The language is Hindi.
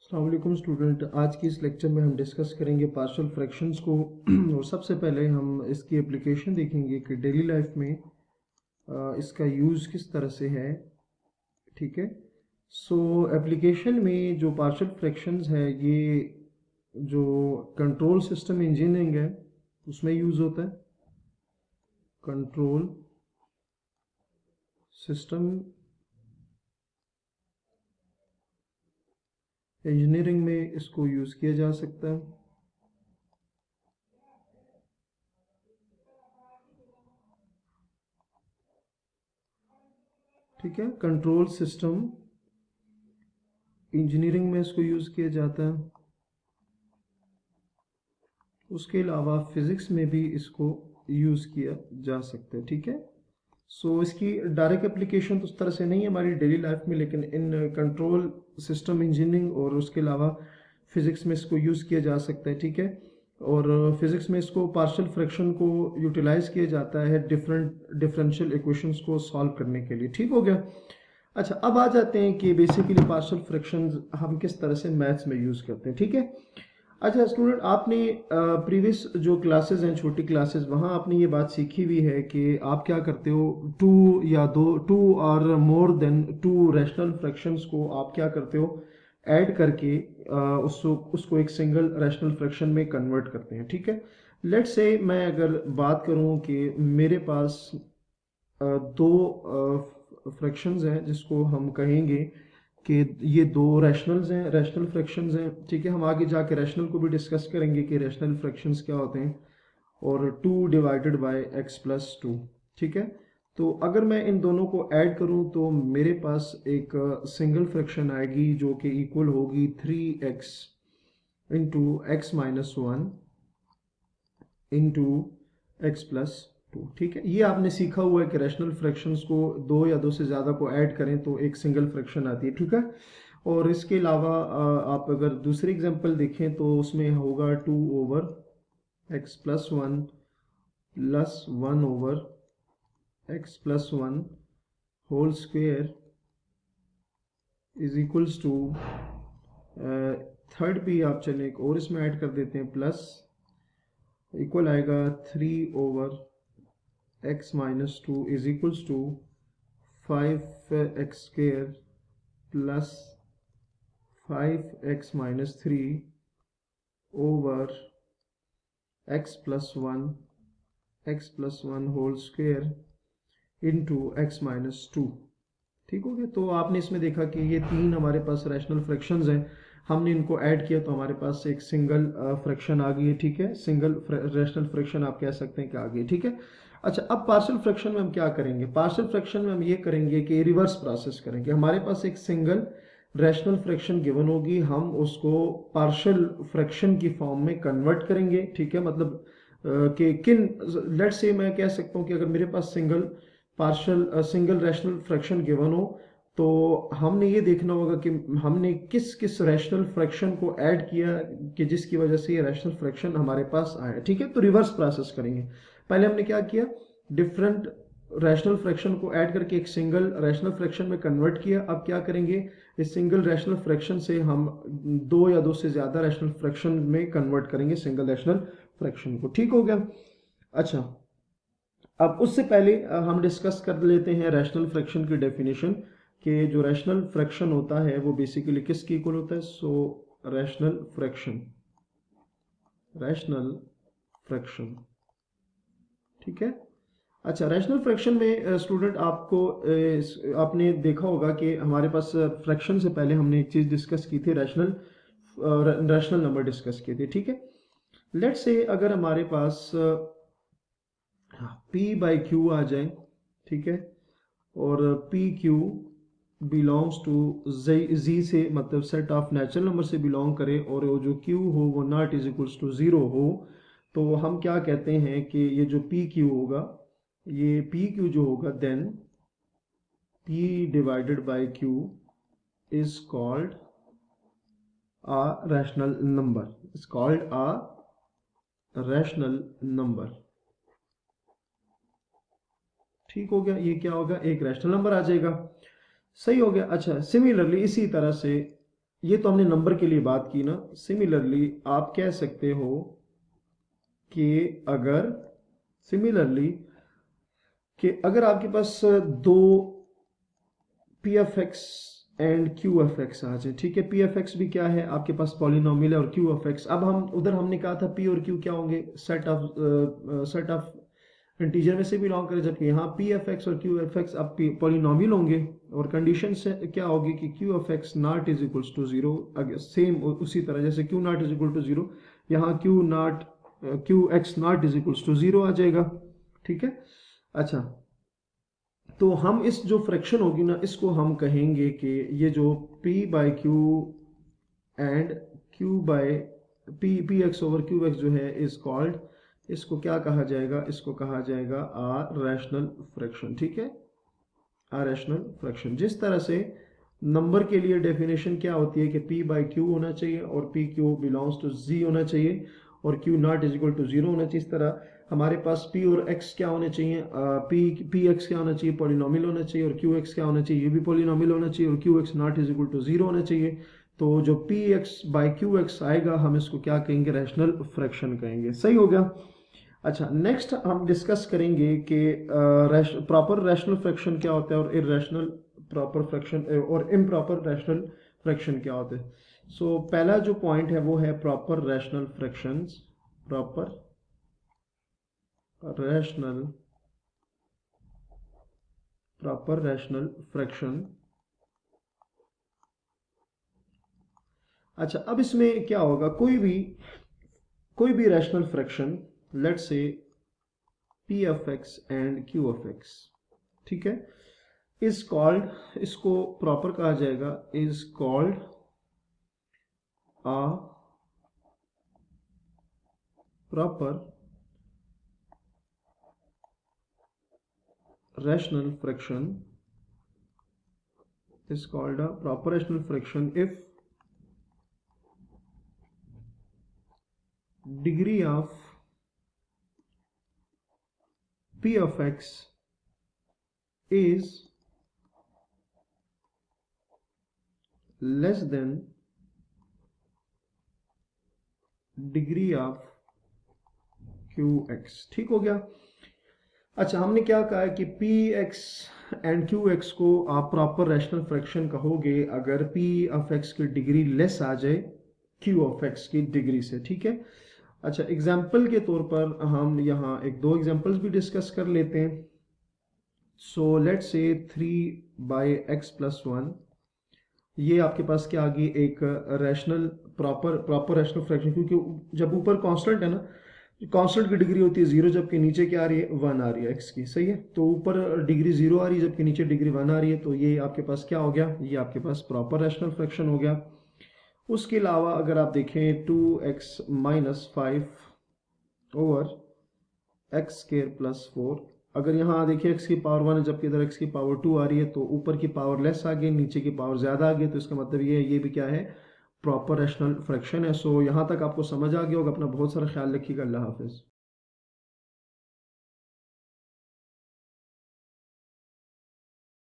अस्सलाम वालेकुम स्टूडेंट। आज की इस लेक्चर में हम डिस्कस करेंगे पार्शियल फ्रैक्शंस को और सबसे पहले हम इसकी एप्लीकेशन देखेंगे कि डेली लाइफ में इसका यूज़ किस तरह से है। ठीक है। सो एप्लीकेशन में जो पार्शियल फ्रैक्शंस है ये जो कंट्रोल सिस्टम इंजीनियरिंग है उसमें यूज़ होता है। कंट्रोल सिस्टम इंजीनियरिंग में इसको यूज़ किया जा सकता है। ठीक है, कंट्रोल सिस्टम इंजीनियरिंग में इसको यूज़ किया जाता है। उसके अलावा फिज़िक्स में भी इसको यूज़ किया जा सकता है। ठीक है। सो इसकी डायरेक्ट एप्लीकेशन तो उस तरह से नहीं है हमारी डेली लाइफ में, लेकिन इन कंट्रोल सिस्टम इंजीनियरिंग और उसके अलावा फिज़िक्स में इसको यूज़ किया जा सकता है। ठीक है। और फिज़िक्स में इसको पार्शियल फ्रैक्शन को यूटिलाइज किया जाता है डिफरेंशियल इक्वेशंस को सॉल्व करने के लिए। ठीक हो गया। अच्छा, अब आ जाते हैं कि बेसिकली पार्शियल फ्रैक्शंस हम किस तरह से मैथ्स में यूज़ करते हैं। ठीक है। अच्छा स्टूडेंट, आपने प्रीवियस जो क्लासेस हैं, छोटी क्लासेस, वहाँ आपने ये बात सीखी हुई है कि आप क्या करते हो, टू और more than to rational fractions को आप क्या करते हो, ऐड करके उसको एक सिंगल रैशनल फ्रैक्शन में कन्वर्ट करते हैं। ठीक है। लेट्स से मैं अगर बात करूं कि मेरे पास दो फ्रैक्शंस हैं जिसको हम कहेंगे कि ये दो रैशनल्स हैं, रैशनल फ्रैक्शंस हैं। ठीक है। हम आगे जाके रैशनल को भी डिस्कस करेंगे कि रैशनल फ्रैक्शंस क्या होते हैं। और 2 डिवाइडेड बाय x प्लस 2। ठीक है। तो अगर मैं इन दोनों को ऐड करूं तो मेरे पास एक सिंगल फ्रैक्शन आएगी जो कि इक्वल होगी 3x into x minus one into x plus 2। ठीक है। ये आपने सीखा हुआ है कि रैशनल फ्रैक्शंस को दो या दो से ज़्यादा को ऐड करें तो एक सिंगल फ्रैक्शन आती है। ठीक है। और इसके अलावा आप अगर दूसरी एग्जांपल देखें तो उसमें होगा 2 over x plus one over x plus one whole square is equals to, third भी आप चलें एक और इसमें ऐड कर देते हैं, प्लस इक्वल आएगा 3 over x minus two is equals to 5x square plus 5x minus three over x plus one whole square into x minus two. ठीक हो गया। तो आपने इसमें देखा कि ये तीन हमारे पास रैशनल फ्रैक्शंस हैं, हमने इनको ऐड किया तो हमारे पास एक सिंगल फ्रैक्शन आ गई है। ठीक है। सिंगल रैशनल फ्रैक्शन आप कह सकते हैं कि आ गई। ठीक है। अच्छा, अब पार्शियल फ्रैक्शन में हम क्या करेंगे, पार्शियल फ्रैक्शन में हम ये करेंगे कि रिवर्स प्रोसेस करेंगे। हमारे पास एक सिंगल रैशनल फ्रैक्शन गिवन होगी, हम उसको पार्शियल फ्रैक्शन की फॉर्म में कन्वर्ट करेंगे। ठीक है। मतलब कि लेट्स से मैं कह सकता हूँ कि अगर मेरे पास सिंगल रैशनल फ्रैक्शन गिवन हो तो हमने ये देखना होगा कि हमने किस किस रैशनल फ्रैक्शन को ऐड किया कि जिसकी वजह से ये रैशनल फ्रैक्शन हमारे पास आया। ठीक है। तो रिवर्स प्रोसेस करेंगे। पहले हमने क्या किया, डिफरेंट रैशनल फ्रैक्शन को ऐड करके एक सिंगल रैशनल फ्रैक्शन में कन्वर्ट किया। अब क्या करेंगे, इस सिंगल रैशनल फ्रैक्शन से हम दो या दो से ज्यादा रैशनल फ्रैक्शन में कन्वर्ट करेंगे सिंगल रैशनल फ्रैक्शन को। ठीक हो गया। अच्छा, अब उससे पहले हम डिस्कस कर लेते हैं रैशनल फ्रैक्शन की डेफिनेशन, कि जो रैशनल फ्रैक्शन होता है वो बेसिकली किसके इक्वल होता है। सो रैशनल फ्रैक्शन। ठीक है। अच्छा, रैशनल फ्रैक्शन में स्टूडेंट आपने देखा होगा कि हमारे पास फ्रैक्शन से पहले हमने एक चीज डिस्कस की थी, रैशनल नंबर डिस्कस किए थे। ठीक है। लेट्स से अगर हमारे पास P बाई क्यू आ जाए। ठीक है। और p q belongs to Z से, मतलब सेट ऑफ नेचुरल नंबर से बिलोंग करे, और वो जो क्यू हो वो not is equals to zero हो, तो हम क्या कहते हैं कि ये जो पी क्यू होगा, ये पी क्यू जो होगा, then p divided by q is called a rational number, is called a rational number। ठीक हो गया। ये क्या होगा, एक रैशनल नंबर आ जाएगा। सही हो गया। अच्छा, सिमिलरली इसी तरह से ये तो हमने नंबर के लिए बात की ना। सिमिलरली आप कह सकते हो कि अगर सिमिलरली कि अगर आपके पास दो P F X and Q F X आ जाए, ठीक है। पी एफ एक्स भी क्या है, आपके पास पॉलिनोमियल है, और क्यू एफ एक्स, अब हम उधर हमने कहा था पी और क्यू क्या होंगे, सेट ऑफ इंटीजर में से बिलोंग करे, जबकि यहाँ पी एफ एक्स और क्यू एफ एक्स अब पॉलिनोमियल होंगे, और कंडीशन से क्या होगी कि Q F X not is equals to zero. Same उसी तरह जैसे Q not is equal to zero, यहाँ Q X not is equals to zero आ जाएगा, ठीक है। अच्छा, तो हम इस जो फ्रैक्शन होगी ना, इसको हम कहेंगे कि ये जो p by Q and q by P x over Q x जो है इज कॉल्ड, इसको क्या कहा जाएगा, इसको कहा जाएगा रैशनल फ्रैक्शन, ठीक है। रैशनल फ्रैक्शन, जिस तरह से नंबर के लिए डेफिनेशन क्या होती है कि p बाई क्यू होना चाहिए और p q belongs to z होना चाहिए और q not is equal to zero होना चाहिए, इस तरह हमारे पास p और x क्या होने चाहिए, p x क्या होना चाहिए, पॉलिनोमियल होना चाहिए, और q x क्या होना चाहिए, ये भी पॉलिनोमियल होना चाहिए, और q x not is equal to zero होना चाहिए। तो जो p x बाई क्यू एक्स आएगा हम इसको क्या कहेंगे, रैशनल फ्रैक्शन कहेंगे। सही हो गया। अच्छा, नेक्स्ट हम डिस्कस करेंगे कि प्रॉपर रैशनल फ्रैक्शन क्या होता है और इररेशनल प्रॉपर फ्रैक्शन और इम्प्रॉपर रैशनल फ्रैक्शन क्या होते हैं। सो पहला जो पॉइंट है वो है proper rational fractions, proper rational fraction. अच्छा, अब इसमें क्या होगा, कोई भी rational fraction, let's say P F X and Q F x, ठीक है, इज कॉल्ड, इसको प्रॉपर कहा जाएगा, is called a proper rational fraction, is called a proper rational fraction if degree of p of x is less than degree of Q x, ठीक हो गया। अच्छा, हमने क्या कहा है कि P x and Q x को आप प्रॉपर रैशनल फ्रैक्शन कहोगे अगर पी ऑफ एक्स की डिग्री लेस आ जाए क्यू ऑफ एक्स की डिग्री से, ठीक है। अच्छा, एग्जाम्पल के तौर पर हम यहाँ एक दो एग्जाम्पल्स भी डिस्कस कर लेते हैं। सो लेट्स से 3/x+1, ये आपके पास क्या आ गई, एक रैशनल प्रॉपर रैशनल फ्रैक्शन, क्योंकि जब ऊपर कांस्टेंट है ना, कांस्टेंट की डिग्री होती है जीरो, जबकि नीचे क्या आ रही है, 1 आ रही है एक्स की, सही है। तो ऊपर डिग्री जीरो आ रही है जबकि नीचे डिग्री 1 आ रही है, तो ये आपके पास क्या हो गया, ये आपके पास प्रॉपर रैशनल फ्रैक्शन हो गया। उसके अलावा अगर आप देखें 2x-5 ओवर x²+4, अगर यहाँ देखिए x की पावर 1 है जबकि इधर x की पावर 2 आ रही है, तो ऊपर की पावर लेस आ गई, नीचे की पावर ज़्यादा आ गई, तो इसका मतलब ये भी क्या है, प्रॉपर रैशनल फ्रैक्शन है। सो यहाँ तक आपको समझ आ गया होगा। अपना बहुत सारा ख्याल रखिएगा। अल्लाह हाफिज़।